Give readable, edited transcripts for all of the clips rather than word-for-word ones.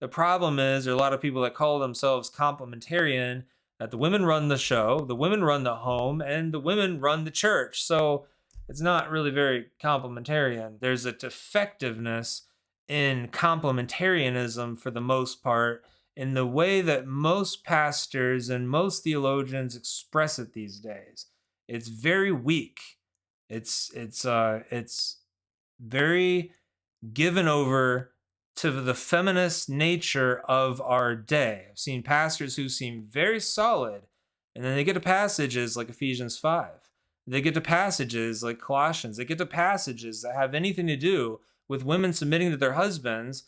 The problem is there are a lot of people that call themselves complementarian, that the women run the show, the women run the home, and the women run the church. So it's not really very complementarian. There's a defectiveness in complementarianism for the most part, in the way that most pastors and most theologians express it these days. It's very weak. It's very given over to the feminist nature of our day. I've seen pastors who seem very solid, and then they get to passages like Ephesians 5. They get to passages like Colossians. They get to passages that have anything to do with women submitting to their husbands,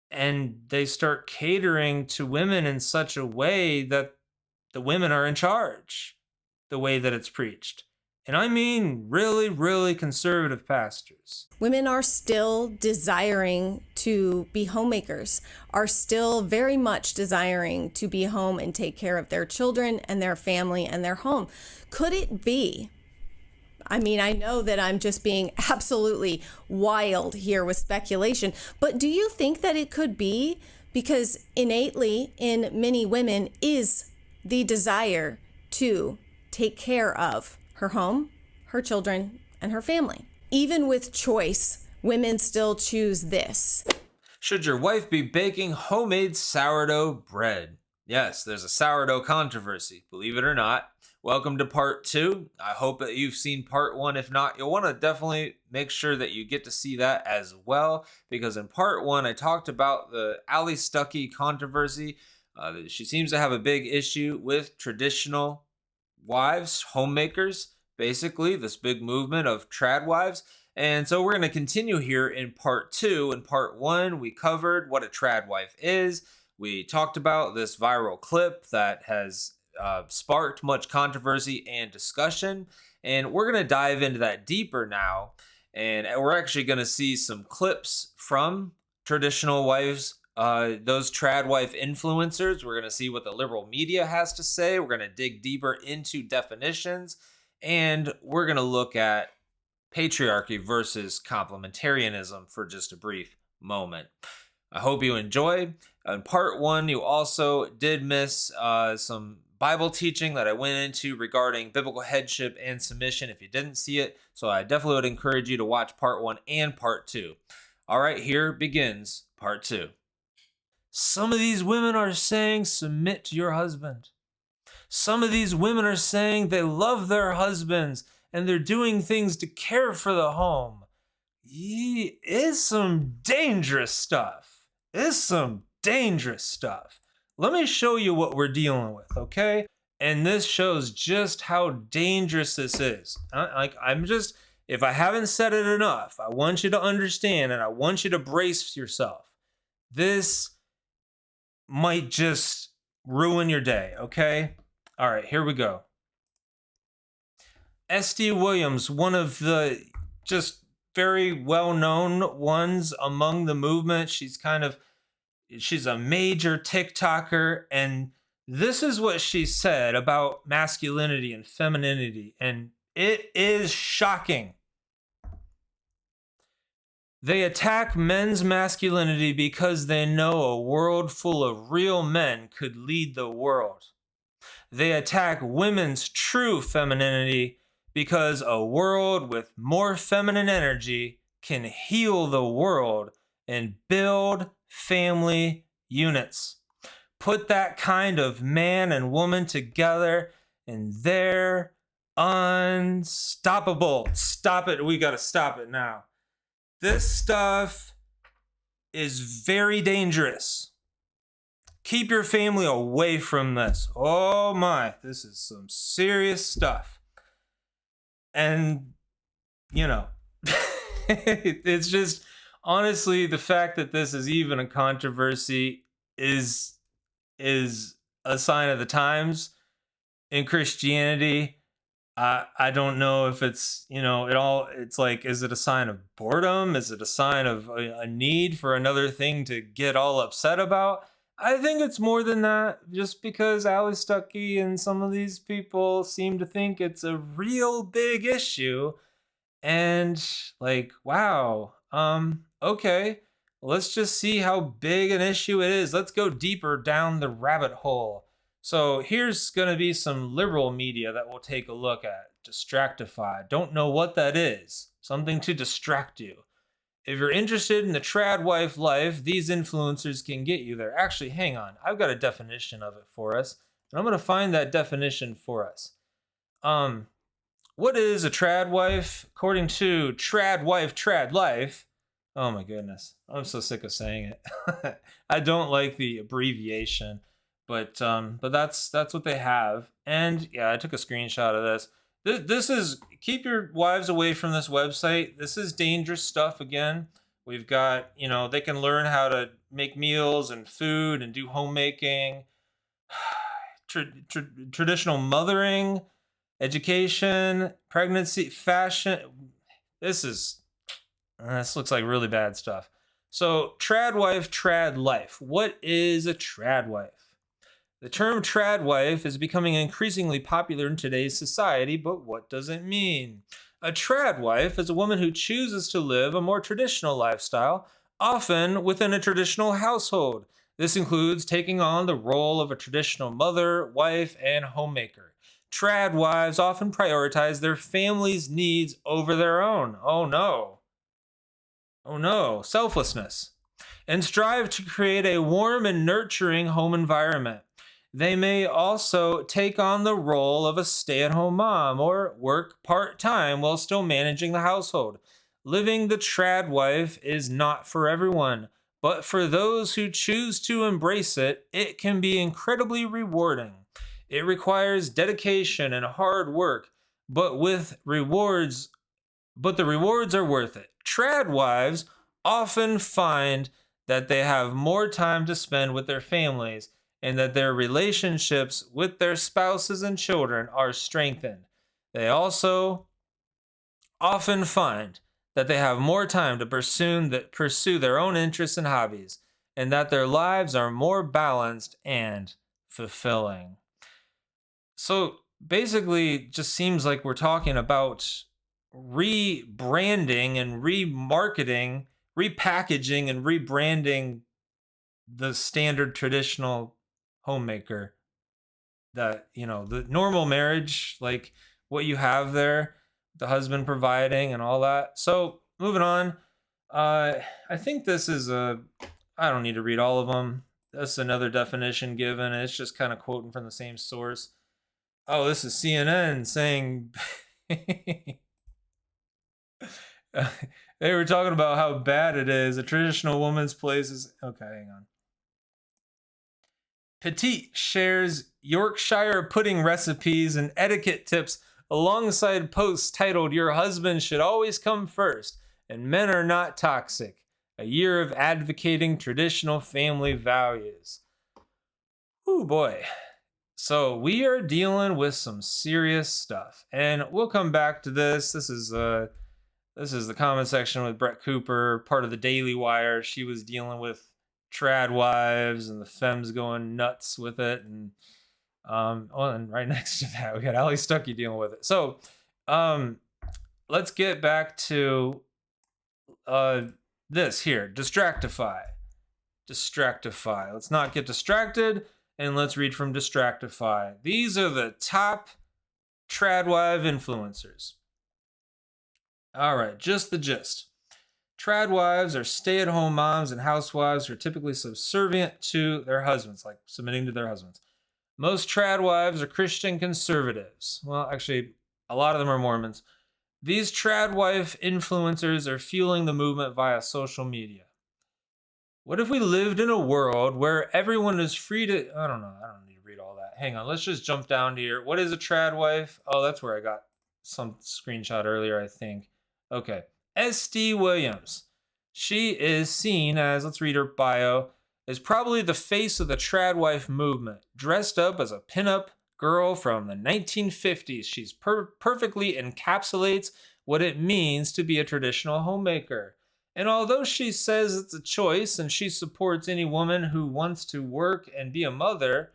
and they start catering to women in such a way that the women are in charge, the way that it's preached. And I mean really, really conservative pastors. Women are still desiring to be homemakers, are still very much desiring to be home and take care of their children and their family and their home. Could it be? I mean, I know that I'm just being absolutely wild here with speculation, but do you think that it could be because innately in many women is the desire to take care of her home, her children, and her family? Even with choice, women still choose this. Should your wife be baking homemade sourdough bread? Yes, there's a sourdough controversy, believe it or not. Welcome to part 2. I hope that you've seen part 1. If not, you'll want to definitely make sure that you get to see that as well, because in part 1, I talked about the Allie Stuckey controversy. She seems to have a big issue with traditional wives, homemakers, basically this big movement of tradwives. And so we're going to continue here in part 2. In part 1, we covered what a tradwife is. We talked about this viral clip that has sparked much controversy and discussion. And we're going to dive into that deeper now. And we're actually going to see some clips from traditional wives, those tradwife influencers. We're going to see what the liberal media has to say. We're going to dig deeper into definitions. And we're going to look at patriarchy versus complementarianism for just a brief moment. I hope you enjoy. In part 1, you also did miss some Bible teaching that I went into regarding biblical headship and submission if you didn't see it. So I definitely would encourage you to watch part 1 and part 2. All right, here begins part 2. Some of these women are saying submit to your husband. Some of these women are saying they love their husbands and they're doing things to care for the home. It's some dangerous stuff. It's some dangerous stuff. Let me show you what we're dealing with, okay? And this shows just how dangerous this is. If I haven't said it enough, I want you to understand and I want you to brace yourself. This might just ruin your day, okay? All right, here we go. S.D. Williams, one of the just very well-known ones among the movement. She's a major TikToker, and this is what she said about masculinity and femininity, and it is shocking. They attack men's masculinity because they know a world full of real men could lead the world. They attack women's true femininity because a world with more feminine energy can heal the world and build family units. Put that kind of man and woman together and they're unstoppable. Stop it. We got to stop it now. This stuff is very dangerous. Keep your family away from this. Oh my, this is some serious stuff. And, it's just, honestly, the fact that this is even a controversy is a sign of the times in Christianity. I don't know if it's, it's like, is it a sign of boredom? Is it a sign of a need for another thing to get all upset about? I think it's more than that, just because Allie Stuckey and some of these people seem to think it's a real big issue. And wow, okay, let's just see how big an issue it is. Let's go deeper down the rabbit hole. So here's going to be some liberal media that we'll take a look at. Distractify. Don't know what that is. Something to distract you. If you're interested in the Tradwife life, these influencers can get you there. Actually, hang on. I've got a definition of it for us. And I'm going to find that definition for us. What is a Tradwife? According to Tradwife, Tradlife. Oh my goodness. I'm so sick of saying it. I don't like the abbreviation, but that's what they have. And yeah, I took a screenshot of this. This is, keep your wives away from this website. This is dangerous stuff again. We've got, they can learn how to make meals and food and do homemaking, traditional mothering, education, pregnancy, fashion. This looks like really bad stuff. So Tradwife, Tradlife. What is a Tradwife? The term Tradwife is becoming increasingly popular in today's society, but what does it mean? A Tradwife is a woman who chooses to live a more traditional lifestyle, often within a traditional household. This includes taking on the role of a traditional mother, wife, and homemaker. Tradwives often prioritize their family's needs over their own. Oh no. Oh no, selflessness. And strive to create a warm and nurturing home environment. They may also take on the role of a stay-at-home mom or work part-time while still managing the household. Living the Tradwife is not for everyone, but for those who choose to embrace it, it can be incredibly rewarding. It requires dedication and hard work, but the rewards are worth it. Tradwives often find that they have more time to spend with their families and that their relationships with their spouses and children are strengthened. They also often find that they have more time to pursue their own interests and hobbies, and that their lives are more balanced and fulfilling. So basically, it just seems like we're talking about rebranding and remarketing, repackaging and rebranding the standard traditional homemaker. That, the normal marriage, like what you have there, the husband providing and all that. So moving on, I think this is I don't need to read all of them. That's another definition given. It's just kind of quoting from the same source. Oh, this is CNN saying they were talking about how bad it is. A traditional woman's place is... Okay, hang on. Petite shares Yorkshire pudding recipes and etiquette tips alongside posts titled "Your husband should always come first and men are not toxic. A year of advocating traditional family values." Ooh boy. So we are dealing with some serious stuff, and we'll come back to this. This is the comment section with Brett Cooper, part of the Daily Wire. She was dealing with Tradwives and the femmes going nuts with it, and and right next to that we got Allie Stuckey dealing with it. So let's get back to this here. Distractify. Let's not get distracted, and let's read from Distractify. These are the top Tradwife influencers. All right, just the gist. Tradwives are stay-at-home moms and housewives who are typically subservient to their husbands, like submitting to their husbands. Most Tradwives are Christian conservatives. Well, actually, a lot of them are Mormons. These Tradwife influencers are fueling the movement via social media. What if we lived in a world where everyone is free to... I don't know. I don't need to read all that. Hang on. Let's just jump down to here. What is a Tradwife? Oh, that's where I got some screenshot earlier, I think. Okay. S.D. Williams. She is seen as, let's read her bio, is probably the face of the Tradwife movement. Dressed up as a pinup girl from the 1950s, she's perfectly encapsulates what it means to be a traditional homemaker. And although she says it's a choice and she supports any woman who wants to work and be a mother,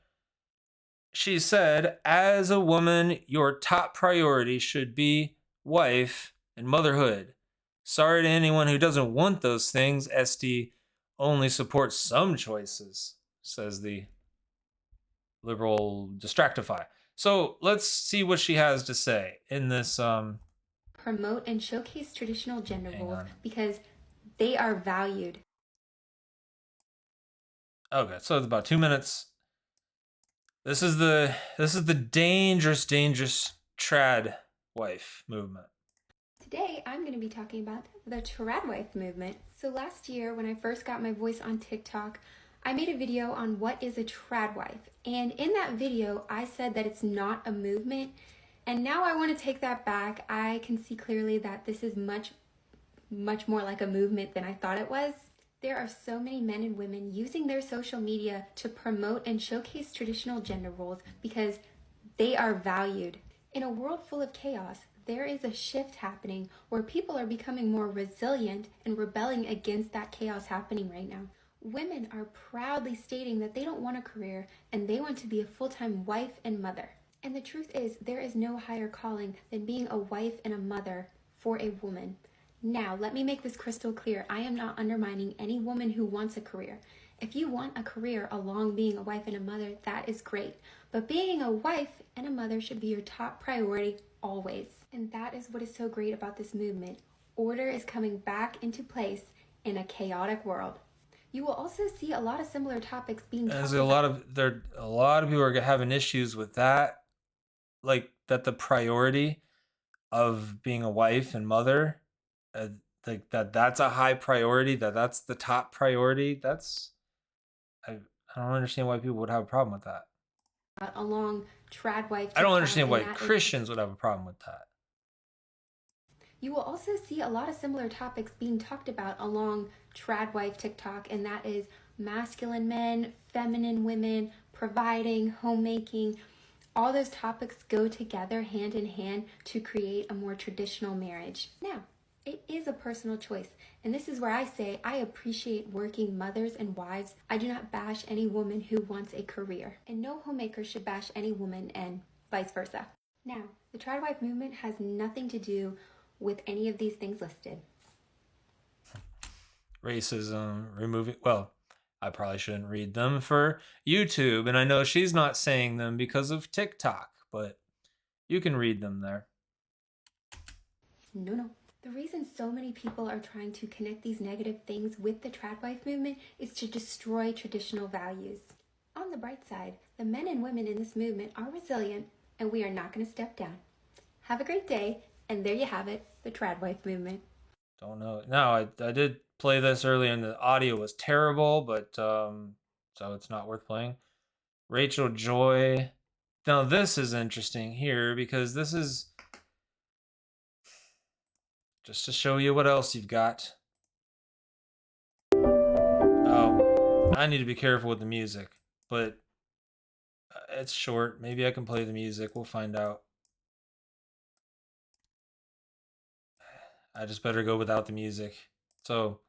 she said, as a woman, your top priority should be wife and motherhood. Sorry to anyone who doesn't want those things, SD only supports some choices, says the liberal Distractify. So let's see what she has to say in this. Promote and showcase traditional gender Hang roles on. because they are valued. Okay, so it's about 2 minutes. This is the dangerous Tradwife movement. Today, I'm going to be talking about the Tradwife movement. So last year, when I first got my voice on TikTok, I made a video on what is a Tradwife. And in that video, I said that it's not a movement. And now I want to take that back. I can see clearly that this is much more like a movement than I thought it was. There are so many men and women using their social media to promote and showcase traditional gender roles because they are valued. In a world full of chaos, there is a shift happening where people are becoming more resilient and rebelling against that chaos happening right now. Women are proudly stating that they don't want a career and they want to be a full-time wife and mother. And the truth is, there is no higher calling than being a wife and a mother for a woman. Now, let me make this crystal clear. I am not undermining any woman who wants a career. If you want a career along being a wife and a mother, that is great. But being a wife and a mother should be your top priority always. And that is what is so great about this movement. Order is coming back into place in a chaotic world. You will also see a lot of similar topics being talked about. A lot of people are having issues with that, like that the priority of being a wife and mother, like that's a high priority, that's the top priority. I don't understand why people would have a problem with that. Along Tradwife. I don't understand why Christians would have a problem with that. You will also see a lot of similar topics being talked about along Tradwife TikTok, and that is masculine men, feminine women, providing, homemaking. All those topics go together hand in hand to create a more traditional marriage. Now, it is a personal choice, and this is where I say I appreciate working mothers and wives. I do not bash any woman who wants a career, and no homemaker should bash any woman and vice versa. Now, the Tradwife movement has nothing to do with any of these things listed. Racism, removing, well, I probably shouldn't read them for YouTube, and I know she's not saying them because of TikTok, but you can read them there. No. The reason so many people are trying to connect these negative things with the Tradwife movement is to destroy traditional values. On the bright side, the men and women in this movement are resilient, and we are not going to step down. Have a great day, and there you have it, the Tradwife movement. Don't know. No, I did play this earlier, and the audio was terrible, but so it's not worth playing. Rachel Joy. Now this is interesting here because this is just to show you what else you've got. Oh, I need to be careful with the music, but it's short. Maybe I can play the music. We'll find out. I just better go without the music. So,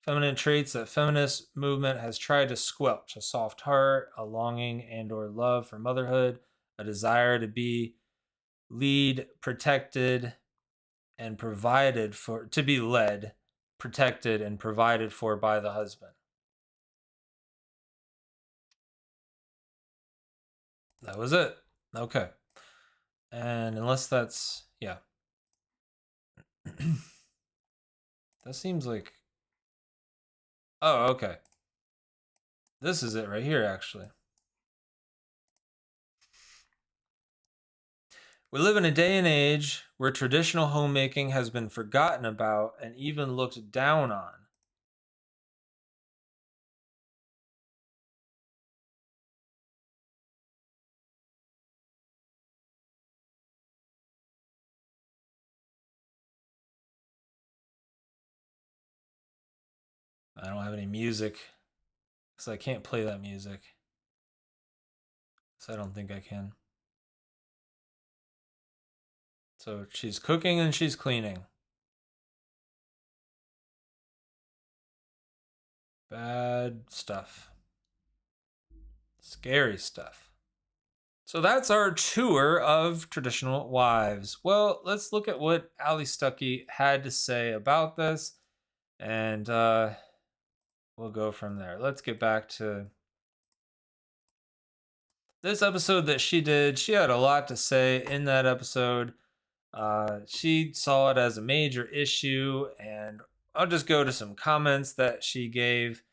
feminine traits that feminist movement has tried to squelch: a soft heart, a longing and or love for motherhood, a desire to be lead, protected, and provided for, to be led, protected, and provided for by the husband. That was it. Okay. And unless that's, yeah. That seems like, oh, okay. This is it right here, actually. We live in a day and age where traditional homemaking has been forgotten about and even looked down on. I don't have any music, so I can't play that music. So I don't think I can. So she's cooking and she's cleaning. Bad stuff. Scary stuff. So that's our tour of traditional wives. Well, let's look at what Allie Stuckey had to say about this. And, we'll go from there. Let's get back to this episode that she did. She had a lot to say in that episode. She saw it as a major issue, and I'll just go to some comments that she gave.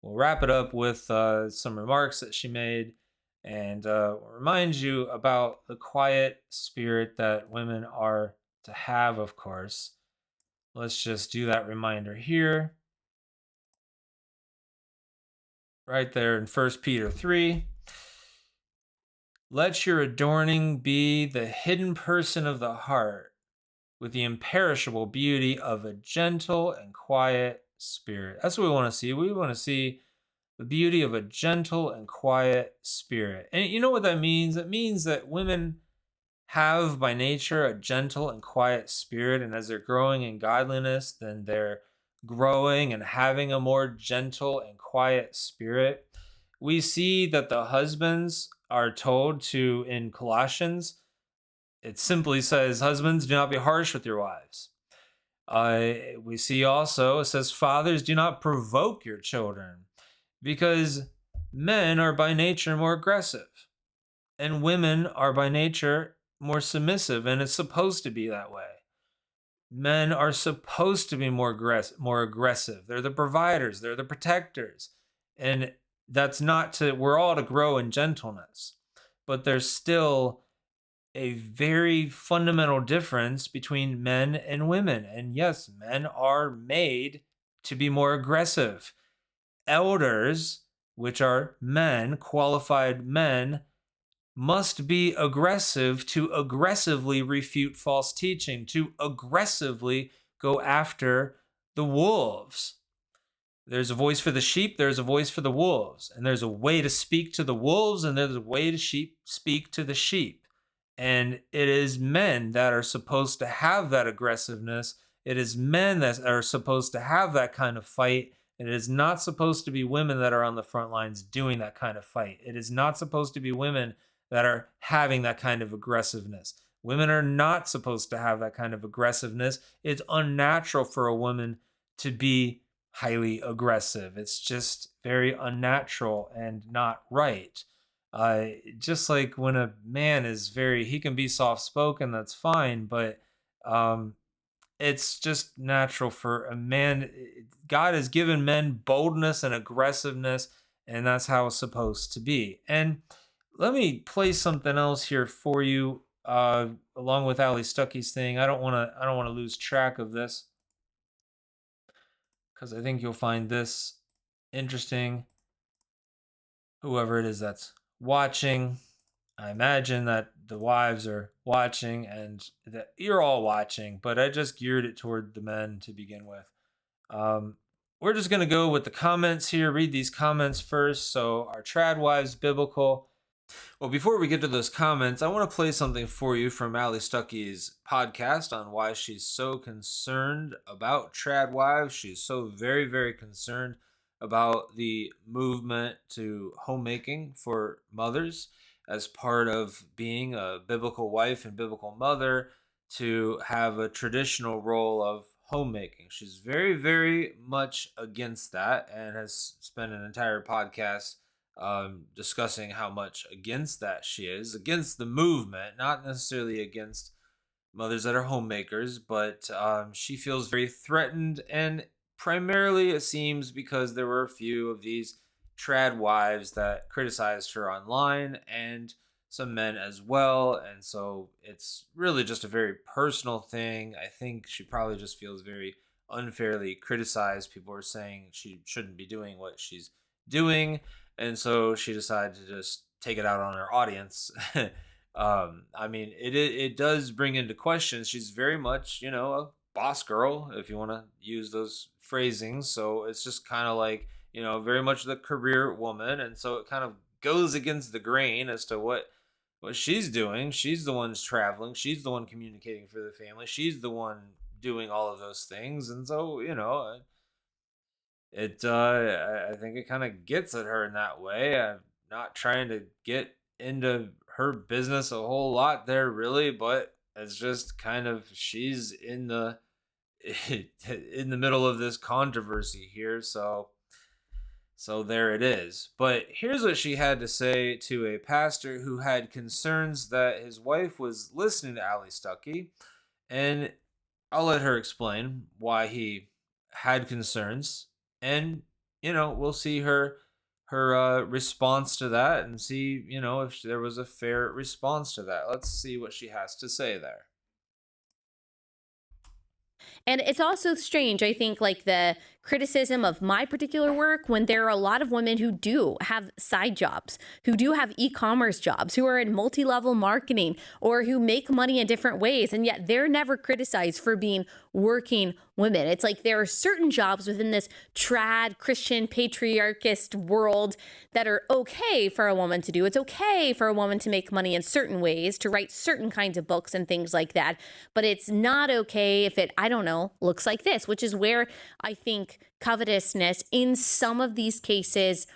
We'll wrap it up with some remarks that she made, and remind you about the quiet spirit that women are to have, of course. Let's just do that reminder here. Right there in 1 Peter 3. Let your adorning be the hidden person of the heart, with the imperishable beauty of a gentle and quiet spirit. That's what we want to see. We want to see the beauty of a gentle and quiet spirit. And you know what that means? It means that women have by nature a gentle and quiet spirit, and as they're growing in godliness, then they're growing and having a more gentle and quiet spirit. We see that the husbands are told to, in Colossians, it simply says, husbands, do not be harsh with your wives. We see also, it says, fathers, do not provoke your children, because men are by nature more aggressive, and women are by nature more submissive, and it's supposed to be that way. Men are supposed to be more aggressive. They're the providers, they're the protectors, and that's not to, we're all to grow in gentleness, but there's still a very fundamental difference between men and women. And yes, men are made to be more aggressive. Elders, which are men, qualified men, must be aggressive to aggressively refute false teaching, to aggressively go after the wolves. There's a voice for the sheep, there's a voice for the wolves, and there's a way to speak to the wolves, and there's a way to speak to the sheep. And it is men that are supposed to have that aggressiveness. It is men that are supposed to have that kind of fight. It is not supposed to be women that are on the front lines doing that kind of fight. It is not supposed to be women that are having that kind of aggressiveness. Women are not supposed to have that kind of aggressiveness. It's unnatural for a woman to be highly aggressive. It's just very unnatural and not right. Just like when a man is he can be soft-spoken, that's fine, but it's just natural for a man. God has given men boldness and aggressiveness, and that's how it's supposed to be. And let me play something else here for you, along with Allie Stuckey's thing. I don't want to lose track of this, because I think you'll find this interesting. Whoever it is that's watching, I imagine that the wives are watching and that you're all watching, but I just geared it toward the men to begin with. We're just going to go with the comments here, read these comments first. So our Tradwives biblical. Well, before we get to those comments, I want to play something for you from Allie Stuckey's podcast on why she's so concerned about Tradwives. She's so very, very concerned about the movement to homemaking for mothers as part of being a biblical wife and biblical mother, to have a traditional role of homemaking. She's very, very much against that, and has spent an entire podcast discussing how much against that she is, against the movement, not necessarily against mothers that are homemakers, but she feels very threatened, and primarily it seems because there were a few of these trad wives that criticized her online, and some men as well, and so it's really just a very personal thing. I think she probably just feels very unfairly criticized. People are saying she shouldn't be doing what she's doing, and so she decided to just take it out on her audience. I mean, it does bring into question. She's very much, a boss girl, if you want to use those phrasings. So it's just kind of like, very much the career woman. And so it kind of goes against the grain as to what she's doing. She's the one traveling. She's the one communicating for the family. She's the one doing all of those things. And so, I think it kind of gets at her in that way. I'm not trying to get into her business a whole lot there, really, but it's just kind of, she's in the middle of this controversy here. So So there it is. But here's what she had to say to a pastor who had concerns that his wife was listening to Allie Stuckey. And I'll let her explain why he had concerns. And, we'll see her response to that and see, if there was a fair response to that. Let's see what she has to say there. And it's also strange, I think, like the criticism of my particular work when there are a lot of women who do have side jobs, who do have e-commerce jobs, who are in multi-level marketing or who make money in different ways. And yet they're never criticized for being working women. It's like there are certain jobs within this trad Christian patriarchist world that are okay for a woman to do. It's okay for a woman to make money in certain ways, to write certain kinds of books and things like that. But it's not okay if it, I don't know, looks like this, which is where I think covetousness in some of these cases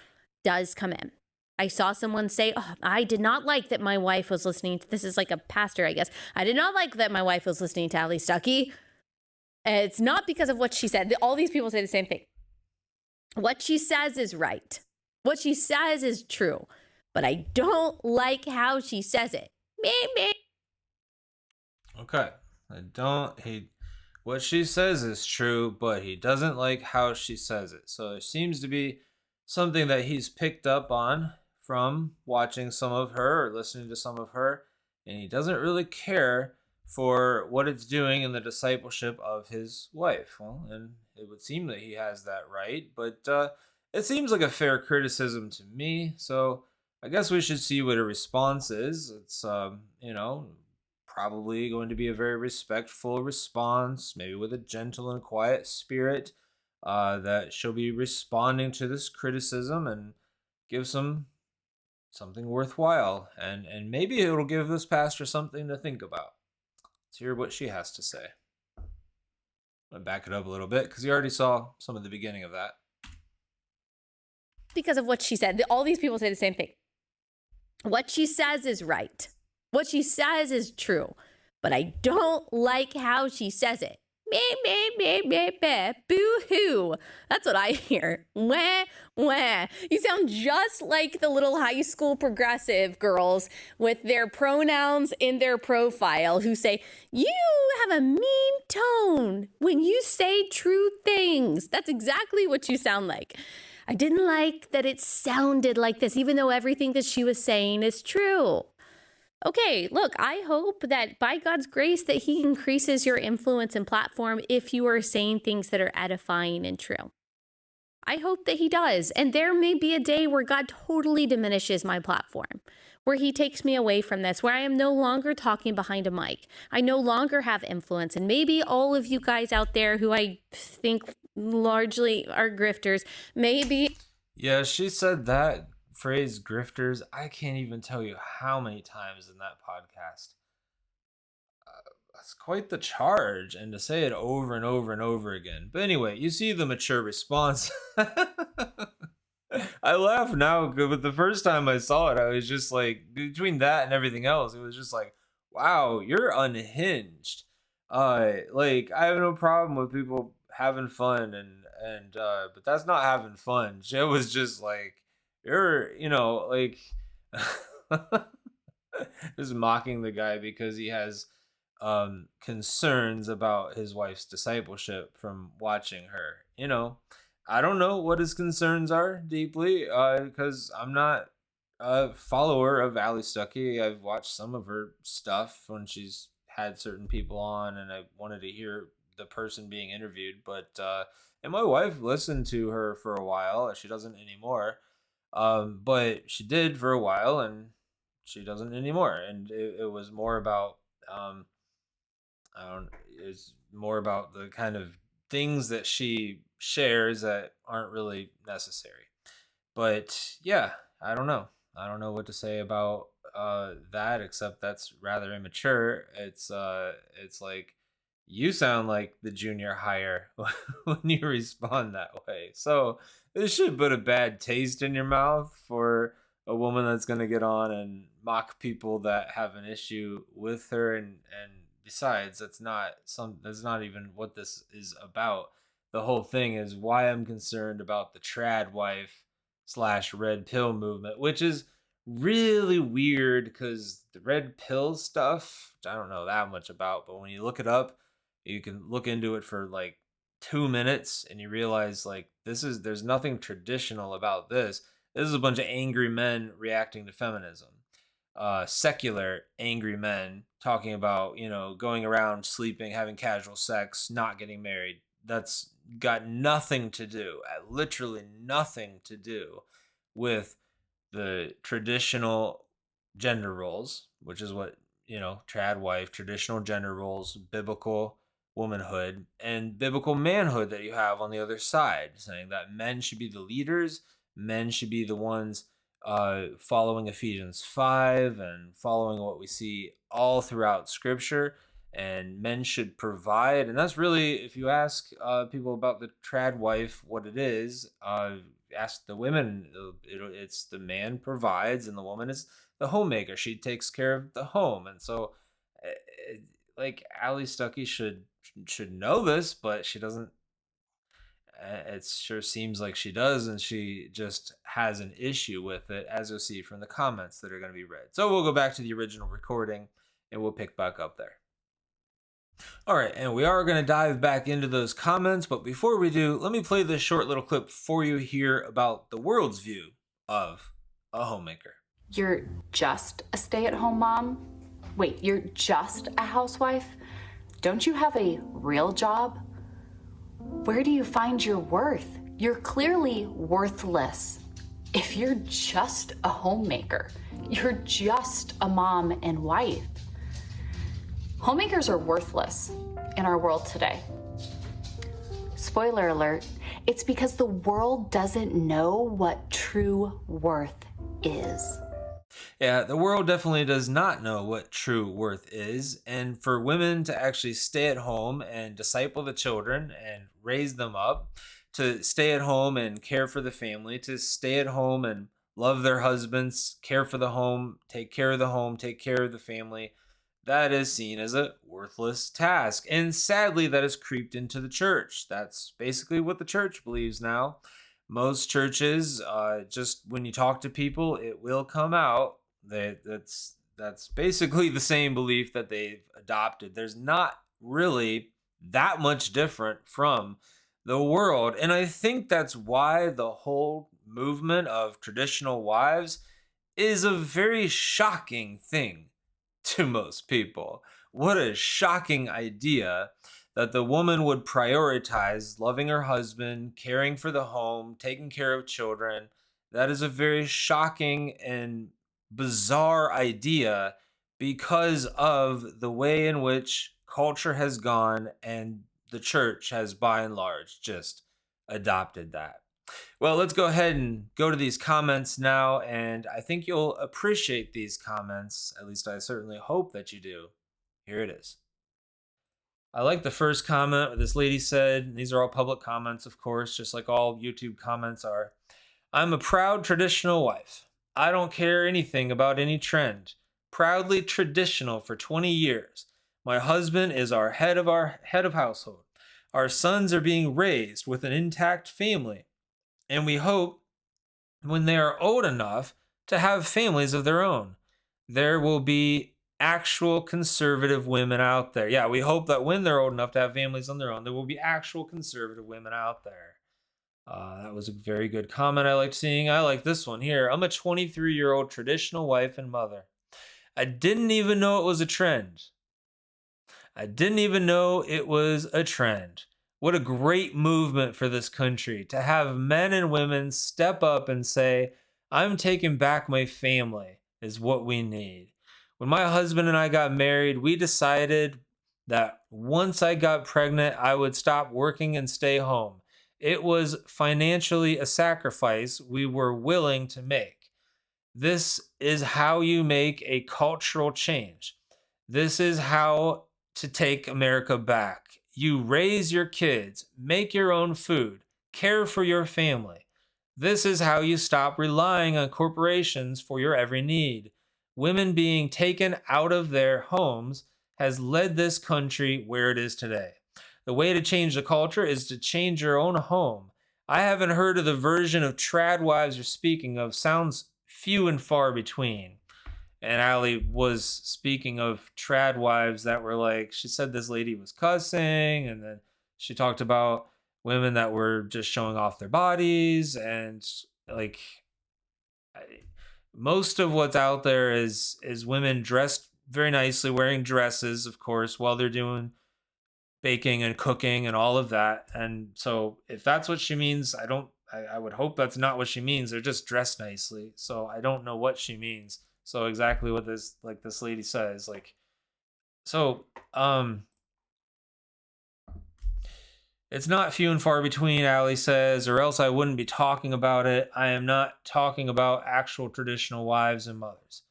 does come in. I saw someone say, oh, I did not like that my wife was listening to, this is like a pastor, I guess. I did not like that my wife was listening to Allie Stuckey. It's not because of what she said. All these people say the same thing. What she says is right. What she says is true. But I don't like how she says it. Me. Okay. What she says is true, but he doesn't like how she says it. So it seems to be something that he's picked up on from watching some of her or listening to some of her, and he doesn't really care for what it's doing in the discipleship of his wife. Well, and it would seem that he has that right, but it seems like a fair criticism to me. So I guess we should see what a response is. It's probably going to be a very respectful response, maybe with a gentle and quiet spirit, that she'll be responding to this criticism and give something worthwhile, and maybe it'll give this pastor something to think about. Let's hear what she has to say. I'm going to back it up a little bit because you already saw some of the beginning of that. Because of what she said. All these people say the same thing. What she says is right. What she says is true. But I don't like how she says it. Me, boo-hoo. That's what I hear. Wah, wah. You sound just like the little high school progressive girls with their pronouns in their profile who say, you have a mean tone when you say true things. That's exactly what you sound like. I didn't like that it sounded like this, even though everything that she was saying is true. Okay, look, I hope that by God's grace that he increases your influence and platform if you are saying things that are edifying and true. I hope that he does. And there may be a day where God totally diminishes my platform, where he takes me away from this, where I am no longer talking behind a mic. I no longer have influence. And maybe all of you guys out there who I think largely are grifters, maybe. Yeah, she said that phrase grifters, I can't even tell you how many times in that podcast. That's quite the charge, and to say it over and over and over again. But anyway, you see the mature response. I laugh now, but the first time I saw it, I was just like, between that and everything else, it was just like, wow, you're unhinged. Like, I have no problem with people having fun, and but that's not having fun. She was just like, you're, like, just mocking the guy because he has concerns about his wife's discipleship from watching her. I don't know what his concerns are deeply, because I'm not a follower of Allie Stuckey. I've watched some of her stuff when she's had certain people on, and I wanted to hear the person being interviewed. But and my wife listened to her for a while. She doesn't anymore. But she did for a while, and she doesn't anymore. And it was more about it's more about the kind of things that she shares that aren't really necessary. But yeah, I don't know what to say about that, except that's rather immature. It's like, you sound like the junior hire when you respond that way. So this should put a bad taste in your mouth for a woman that's going to get on and mock people that have an issue with her. And besides, that's not even what this is about. The whole thing is why I'm concerned about the Tradwife slash red pill movement, which is really weird because the red pill stuff, which I don't know that much about, but when you look it up, you can look into it for like 2 minutes and you realize like there's nothing traditional about this. This is a bunch of angry men reacting to feminism. Secular angry men talking about, going around sleeping, having casual sex, not getting married. That's got nothing to do, literally nothing to do with the traditional gender roles, which is what, Tradwife, traditional gender roles, biblical womanhood, and biblical manhood that you have on the other side, saying that men should be the leaders, men should be the ones following Ephesians 5 and following what we see all throughout Scripture, and men should provide. And that's really, if you ask people about the Tradwife, what it is, ask the women, it's the man provides and the woman is the homemaker. She takes care of the home. And so, like, Allie Stuckey should know this, but she doesn't. It sure seems like she does, and she just has an issue with it, as you'll see from the comments that are going to be read. So we'll go back to the original recording, and we'll pick back up there. All right, and we are going to dive back into those comments, but before we do, let me play this short little clip for you here about the world's view of a homemaker. You're just a stay-at-home mom? Wait, you're just a housewife? Don't you have a real job? Where do you find your worth? You're clearly worthless. If you're just a homemaker, you're just a mom and wife. Homemakers are worthless in our world today. Spoiler alert, it's because the world doesn't know what true worth is. Yeah, the world definitely does not know what true worth is. And for women to actually stay at home and disciple the children and raise them up, to stay at home and care for the family, to stay at home and love their husbands, care for the home, take care of the family, that is seen as a worthless task. And sadly, that has creeped into the church. That's basically what the church believes now. Most churches, just when you talk to people, it will come out. That's basically the same belief that they've adopted. There's not really that much different from the world. And I think that's why the whole movement of traditional wives is a very shocking thing to most people. What a shocking idea that the woman would prioritize loving her husband, caring for the home, taking care of children. That is a very shocking and bizarre idea because of the way in which culture has gone and the church has by and large just adopted that. Well, let's go ahead and go to these comments now, and I think you'll appreciate these comments. At least I certainly hope that you do. Here it is. I like the first comment where this lady said, these are all public comments, of course, just like all YouTube comments are. I'm a proud traditional wife. I don't care anything about any trend. Proudly traditional for 20 years. My husband is our head of household. Our sons are being raised with an intact family. And we hope when they are old enough to have families of their own, there will be actual conservative women out there. Yeah, we hope that when they're old enough to have families on their own, there will be actual conservative women out there. That was a very good comment I liked seeing. I like this one here. I'm a 23-year-old traditional wife and mother. I didn't even know it was a trend. What a great movement for this country to have men and women step up and say, I'm taking back my family is what we need. When my husband and I got married, we decided that once I got pregnant, I would stop working and stay home. It was financially a sacrifice we were willing to make. This is how you make a cultural change. This is how to take America back. You raise your kids, make your own food, care for your family. This is how you stop relying on corporations for your every need. Women being taken out of their homes has led this country where it is today. The way to change the culture is to change your own home. I haven't heard of the version of Tradwives you're speaking of. Sounds few and far between. And Allie was speaking of Tradwives that were like, she said this lady was cussing, and then she talked about women that were just showing off their bodies, and like most of what's out there is women dressed very nicely, wearing dresses, of course, while they're doing baking and cooking and all of that. And so if that's what she means, I would hope that's not what she means. They're just dressed nicely. So I don't know what she means. So exactly what this lady says, it's not few and far between, Allie says, or else I wouldn't be talking about it. I am not talking about actual traditional wives and mothers.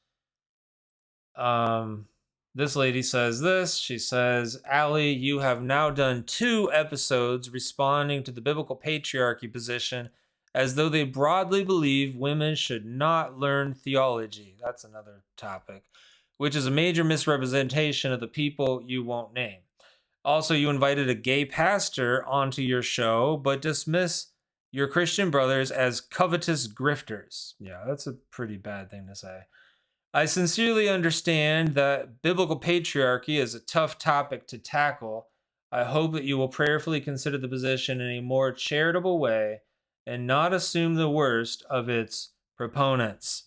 This lady says this. She says, Allie, you have now done 2 episodes responding to the biblical patriarchy position as though they broadly believe women should not learn theology. That's another topic, which is a major misrepresentation of the people you won't name. Also, you invited a gay pastor onto your show, but dismiss your Christian brothers as covetous grifters. Yeah, that's a pretty bad thing to say. I sincerely understand that biblical patriarchy is a tough topic to tackle. I hope that you will prayerfully consider the position in a more charitable way and not assume the worst of its proponents.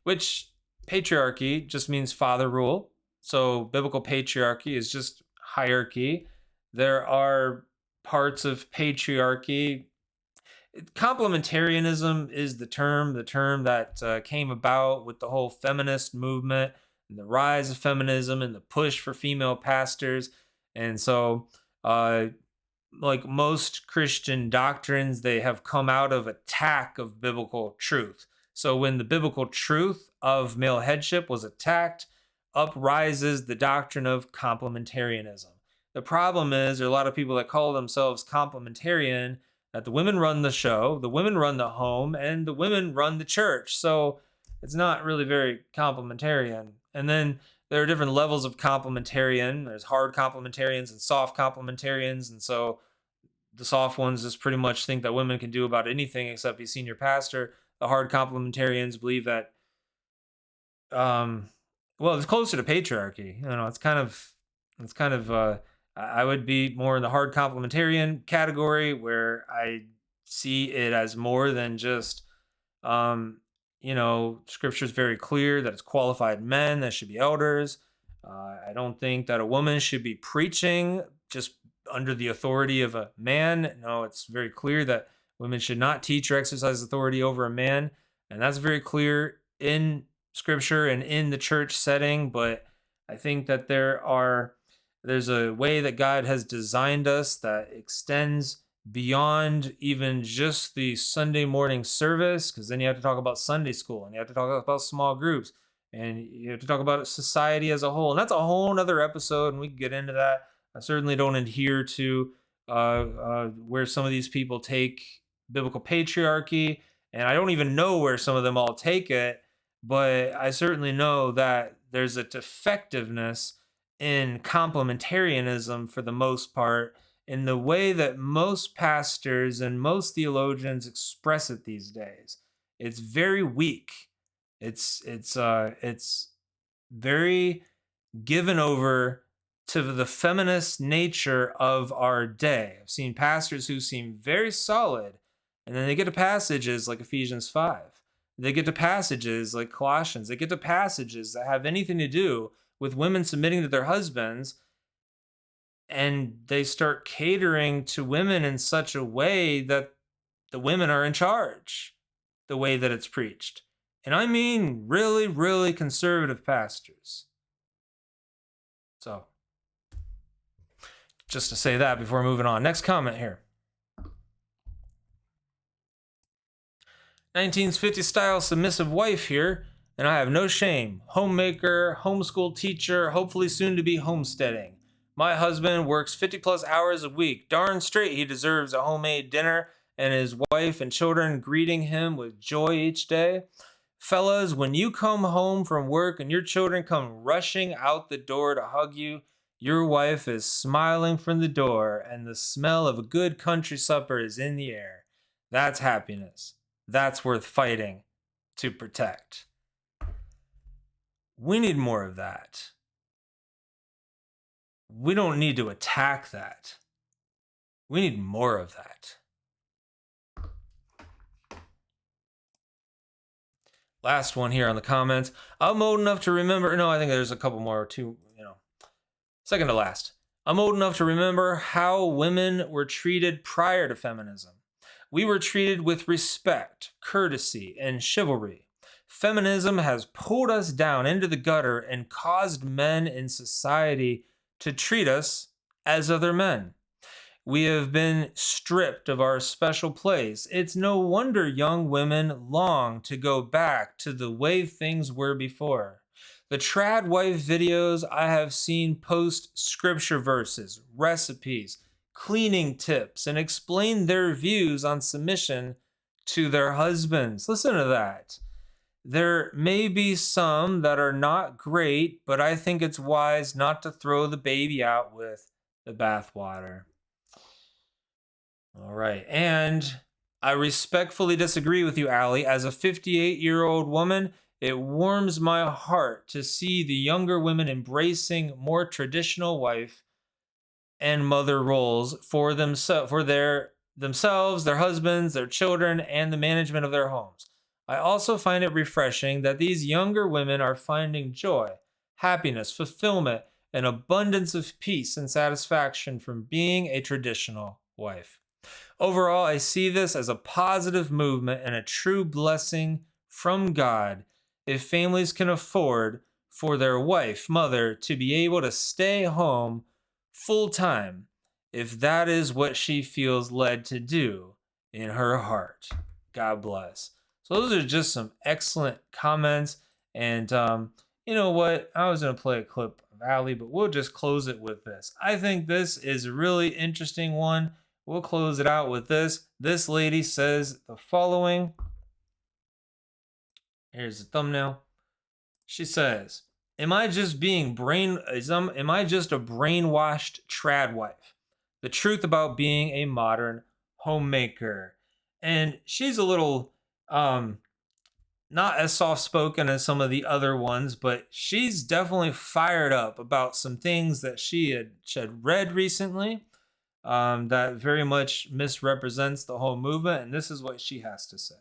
Which, patriarchy just means father rule. So biblical patriarchy is just hierarchy. There are parts of patriarchy. Complementarianism is the term that came about with the whole feminist movement and the rise of feminism and the push for female pastors. And so, like most Christian doctrines, they have come out of attack of biblical truth. So when the biblical truth of male headship was attacked, up rises the doctrine of complementarianism. The problem is there are a lot of people that call themselves complementarian, that the women run the show, the women run the home, and the women run the church. So it's not really very complementarian. And then there are different levels of complementarian. There's hard complementarians and soft complementarians. And so the soft ones just pretty much think that women can do about anything except be senior pastor. The hard complementarians believe that, it's closer to patriarchy. I would be more in the hard complementarian category, where I see it as more than just, scripture is very clear that it's qualified men that should be elders. I don't think that a woman should be preaching just under the authority of a man. No, it's very clear that women should not teach or exercise authority over a man. And that's very clear in scripture and in the church setting. But I think that there's a way that God has designed us that extends beyond even just the Sunday morning service, because then you have to talk about Sunday school, and you have to talk about small groups, and you have to talk about society as a whole. And that's a whole other episode, and we can get into that. I certainly don't adhere to where some of these people take biblical patriarchy, and I don't even know where some of them all take it, but I certainly know that there's a defectiveness in complementarianism for the most part, in the way that most pastors and most theologians express it these days. It's very weak. It's very given over to the feminist nature of our day. I've seen pastors who seem very solid, and then they get to passages like Ephesians 5. They get to passages like Colossians. They get to passages that have anything to do with women submitting to their husbands, and they start catering to women in such a way that the women are in charge, the way that it's preached. And I mean really, really conservative pastors. So, just to say that before moving on. Next comment here. 1950s style submissive wife here. And I have no shame. Homemaker, homeschool teacher, hopefully soon to be homesteading. My husband works 50 plus hours a week. Darn straight he deserves a homemade dinner and his wife and children greeting him with joy each day. Fellas, when you come home from work and your children come rushing out the door to hug you, your wife is smiling from the door and the smell of a good country supper is in the air. That's happiness. That's worth fighting to protect. We need more of that. We don't need to attack that. We need more of that. Last one here on the comments. I'm old enough to remember. No, I think there's a couple more, two, second to last. I'm old enough to remember how women were treated prior to feminism. We were treated with respect, courtesy, and chivalry. Feminism has pulled us down into the gutter and caused men in society to treat us as other men. We have been stripped of our special place. It's no wonder young women long to go back to the way things were before. The Tradwife videos I have seen post scripture verses, recipes, cleaning tips, and explain their views on submission to their husbands. Listen to that. There may be some that are not great, but I think it's wise not to throw the baby out with the bathwater. All right, and I respectfully disagree with you, Allie. As a 58-year-old woman, it warms my heart to see the younger women embracing more traditional wife and mother roles for themselves, their husbands, their children, and the management of their homes. I also find it refreshing that these younger women are finding joy, happiness, fulfillment, and abundance of peace and satisfaction from being a traditional wife. Overall, I see this as a positive movement and a true blessing from God if families can afford for their wife, mother, to be able to stay home full time if that is what she feels led to do in her heart. God bless. So those are just some excellent comments. And you know what? I was going to play a clip of Allie, but we'll just close it with this. I think this is a really interesting one. We'll close it out with this. This lady says the following. Here's the thumbnail. She says, am I just a brainwashed tradwife? The truth about being a modern homemaker. And she's a little not as soft-spoken as some of the other ones, but she's definitely fired up about some things that she had read recently. That very much misrepresents the whole movement, and this is what she has to say.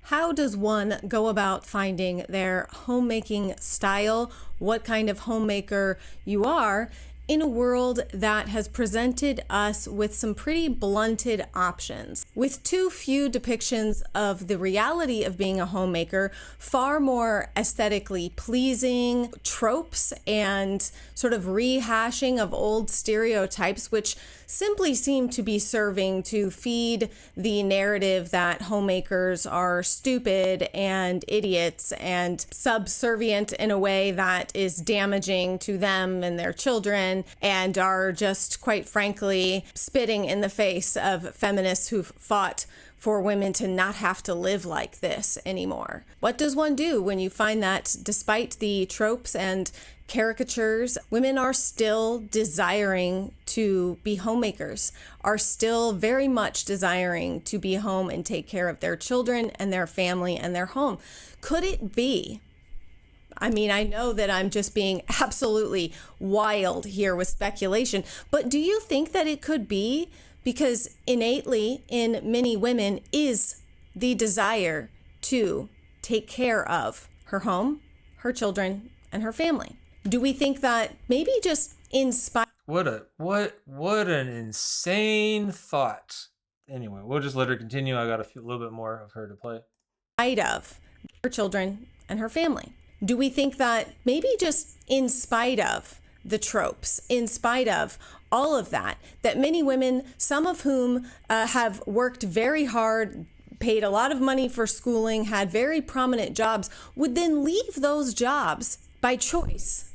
How does one go about finding their homemaking style, what kind of homemaker you are, in a world that has presented us with some pretty blunted options? With too few depictions of the reality of being a homemaker, far more aesthetically pleasing tropes and sort of rehashing of old stereotypes, which simply seem to be serving to feed the narrative that homemakers are stupid and idiots and subservient in a way that is damaging to them and their children, and are just, quite frankly, spitting in the face of feminists who've fought for women to not have to live like this anymore. What does one do when you find that despite the tropes and caricatures, women are still desiring to be homemakers, are still very much desiring to be home and take care of their children and their family and their home? Could it be? I mean, I know that I'm just being absolutely wild here with speculation, but do you think that it could be because innately in many women is the desire to take care of her home, her children, and her family? Do we think that maybe just inspire? What an insane thought. Anyway, we'll just let her continue. I got a little bit more of her to play. Of her children and her family. Do we think that maybe just in spite of the tropes, in spite of all of that, that many women, some of whom have worked very hard, paid a lot of money for schooling, had very prominent jobs, would then leave those jobs by choice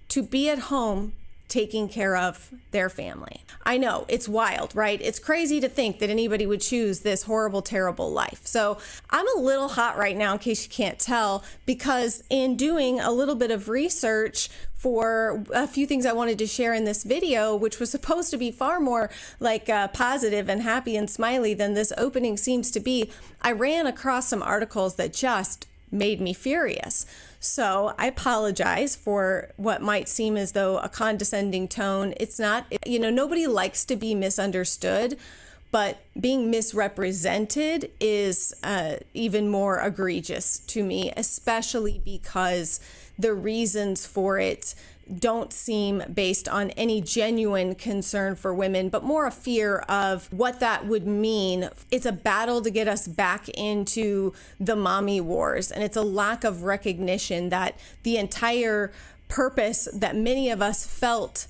to be at home taking care of their family. I know it's wild, right? It's crazy to think that anybody would choose this horrible, terrible life. So I'm a little hot right now, in case you can't tell, because in doing a little bit of research for a few things I wanted to share in this video, which was supposed to be far more like positive and happy and smiley than this opening seems to be, I ran across some articles that just made me furious. So I apologize for what might seem as though a condescending tone. It's not, nobody likes to be misunderstood, but being misrepresented is even more egregious to me, especially because the reasons for it don't seem based on any genuine concern for women, but more a fear of what that would mean. It's a battle to get us back into the mommy wars, and it's a lack of recognition that the entire purpose that many of us felt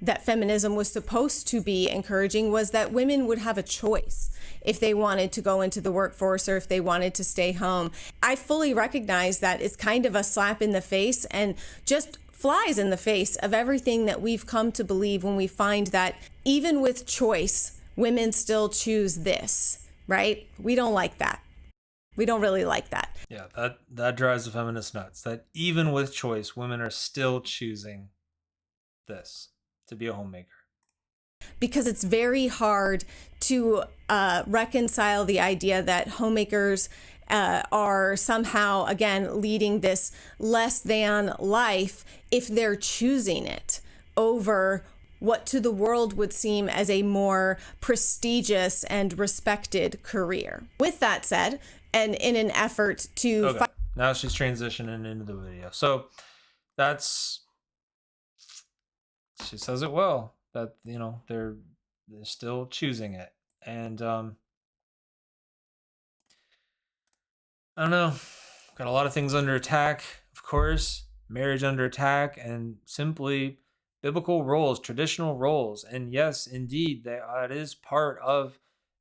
that feminism was supposed to be encouraging was that women would have a choice if they wanted to go into the workforce or if they wanted to stay home. I fully recognize that it's kind of a slap in the face and just flies in the face of everything that we've come to believe when we find that even with choice, women still choose this, right? We don't like that. We don't really like that. Yeah, that drives the feminists nuts. That even with choice, women are still choosing this, to be a homemaker. Because it's very hard to reconcile the idea that homemakers are somehow, again, leading this less than life if they're choosing it over what to the world would seem as a more prestigious and respected career. With that said, and in an effort to... Okay. Now she's transitioning into the video. So she says it well, that, they're still choosing it. And I don't know, got a lot of things under attack, of course, marriage under attack, and simply biblical roles, traditional roles. And yes, indeed, that is part of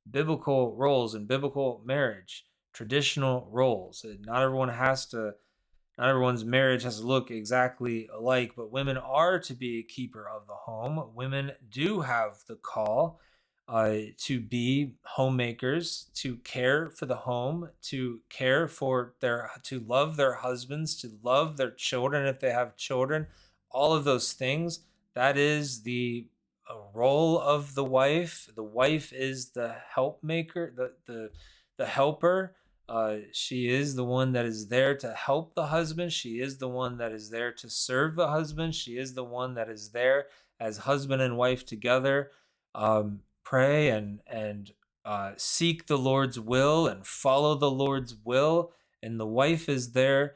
biblical roles and biblical marriage, traditional roles. Not everyone's marriage has to look exactly alike, but women are to be a keeper of the home. Women do have the call to be homemakers, to care for the home, to to love their husbands, to love their children if they have children, all of those things. That is the role of the wife. The wife is the helpmaker, the helper. She is the one that is there to help the husband. She is the one that is there to serve the husband. She is the one that is there as husband and wife together. Pray and seek the Lord's will and follow the Lord's will. And the wife is there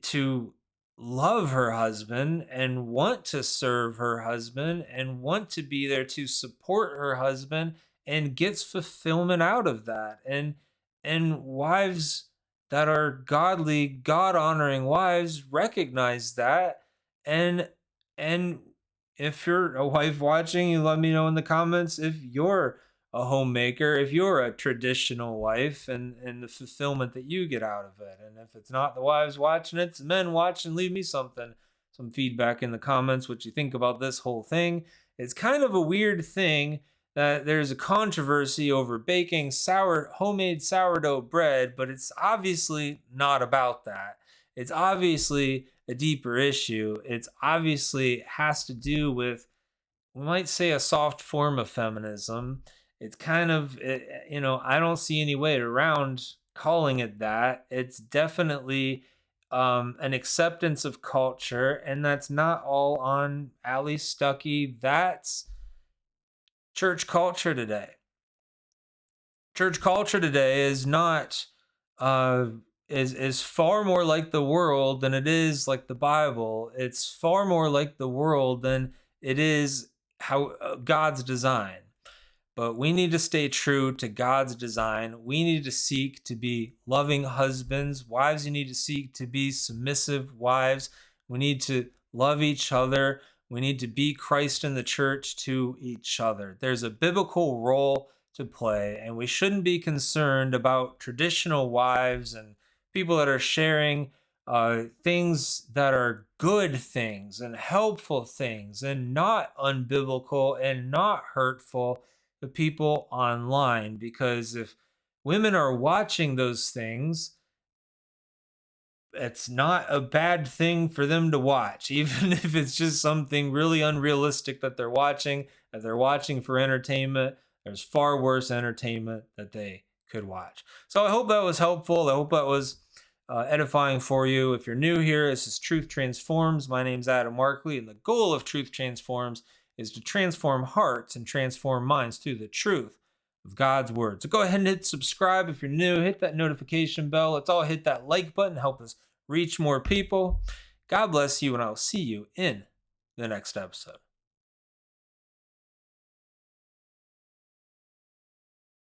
to love her husband and want to serve her husband and want to be there to support her husband and gets fulfillment out of that. And wives that are godly, God-honoring wives recognize that. And if you're a wife watching, you let me know in the comments if you're a homemaker, if you're a traditional wife, and the fulfillment that you get out of it. And if it's not the wives watching, it's the men watching. Leave me some feedback in the comments, what you think about this whole thing. It's kind of a weird thing that there's a controversy over baking homemade sourdough bread, but it's obviously not about that. It's obviously a deeper issue. It's obviously has to do with, we might say, a soft form of feminism. It's kind of, I don't see any way around calling it that. It's definitely an acceptance of culture, and that's not all on Allie Stuckey. That's church culture today. Church culture today is not is far more like the world than it is like the Bible. It's far more like the world than it is how God's design. But we need to stay true to God's design. We need to seek to be loving husbands. Wives, you need to seek to be submissive wives. We need to love each other. We need to be Christ in the church to each other. There's a biblical role to play, and we shouldn't be concerned about traditional wives and people that are sharing things that are good things and helpful things and not unbiblical and not hurtful to people online. Because if women are watching those things, it's not a bad thing for them to watch, even if it's just something really unrealistic that they're watching. If they're watching for entertainment, there's far worse entertainment that they could watch. So I hope that was helpful. I hope that was edifying for you. If you're new here, this is Truth Transforms. My name's Adam Markley, and the goal of Truth Transforms is to transform hearts and transform minds through the truth of God's word. So go ahead and hit subscribe if you're new. Hit that notification bell. Let's all hit that like button. Help us reach more people. God bless you, and I'll see you in the next episode.